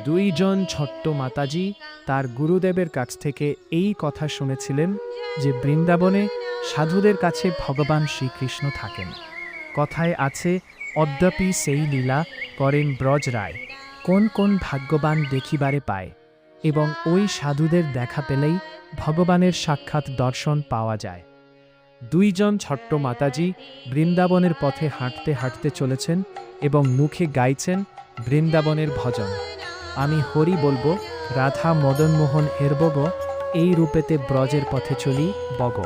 দুইজন ছোট্ট মাতাজি তার গুরুদেবের কাছ থেকে এই কথা শুনেছিলেন যে বৃন্দাবনে সাধুদের কাছে ভগবান শ্রীকৃষ্ণ থাকেন। কথায় আছে, অদ্যাপি সেই লীলা করেন ব্রজ রায়, কোন কোন ভাগ্যবান দেখিবারে পায়, এবং ওই সাধুদের দেখা পেলেই ভগবানের সাক্ষাৎ দর্শন পাওয়া যায়। দুইজন ছোট্ট মাতাজি বৃন্দাবনের পথে হাঁটতে হাঁটতে চলেছেন এবং মুখে গাইছেন বৃন্দাবনের ভজন। আমি হরি বলবো, রাধা মদনমোহন হেরবগ, এই রূপেতে ব্রজের পথে চলি বগ।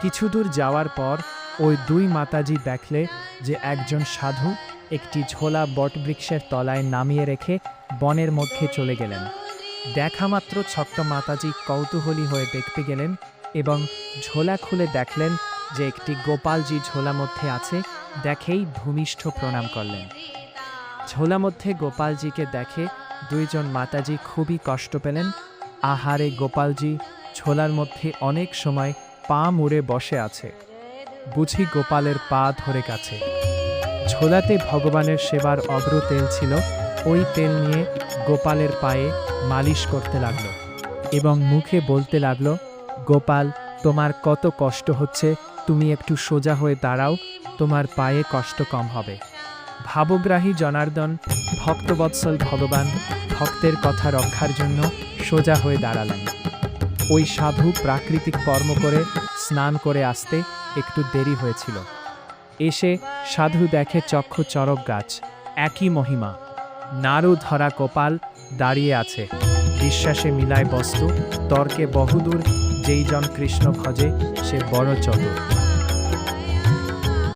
কিছু দূর যাওয়ার পর ওই দুই মাতাজি দেখলে যে একজন সাধু একটি ঝোলা বটবৃক্ষের তলায় নামিয়ে রেখে বনের মধ্যে চলে গেলেন। দেখামাত্র ছোট্ট মাতাজি কৌতূহলী হয়ে দেখতে গেলেন এবং ঝোলা খুলে দেখলেন যে একটি গোপালজি ঝোলা মধ্যে আছে। দেখেই ভূমিষ্ঠ প্রণাম করলেন। ঝোলা মধ্যে গোপালজিকে দেখে দুইজন মাতাজি খুবই কষ্ট পেলেন। আহারে, গোপালজি ঝোলার মধ্যে অনেক সময় পা মুড়ে বসে আছে, বুঝি গোপালের পা ধরে গেছে। ঝোলাতে ভগবানের সেবার অগ্র তেল ছিল, ওই তেল নিয়ে গোপালের পায়ে মালিশ করতে লাগলো এবং মুখে বলতে লাগলো, গোপাল, তোমার কত কষ্ট হচ্ছে, তুমি একটু সোজা হয়ে দাঁড়াও, তোমার পায়ে কষ্ট কম হবে। ভাবগ্রাহী জনার্দন, ভক্তবৎসল ভগবান ভক্তের কথা রক্ষার জন্য সোজা হয়ে দাঁড়ালেন। ওই সাধু প্রাকৃতিক কর্ম করে স্নান করে আসতে একটু দেরি হয়েছিল। এসে সাধু দেখে চক্ষু চরক গাছ, একই মহিমা। নাড়ু ধরা গোপাল দাঁড়িয়ে আছে, বিশ্বাসে মিলায় বস্তু, তর্কে বহুদূর, যেই জন কৃষ্ণ ভজে সে বড় চতুর।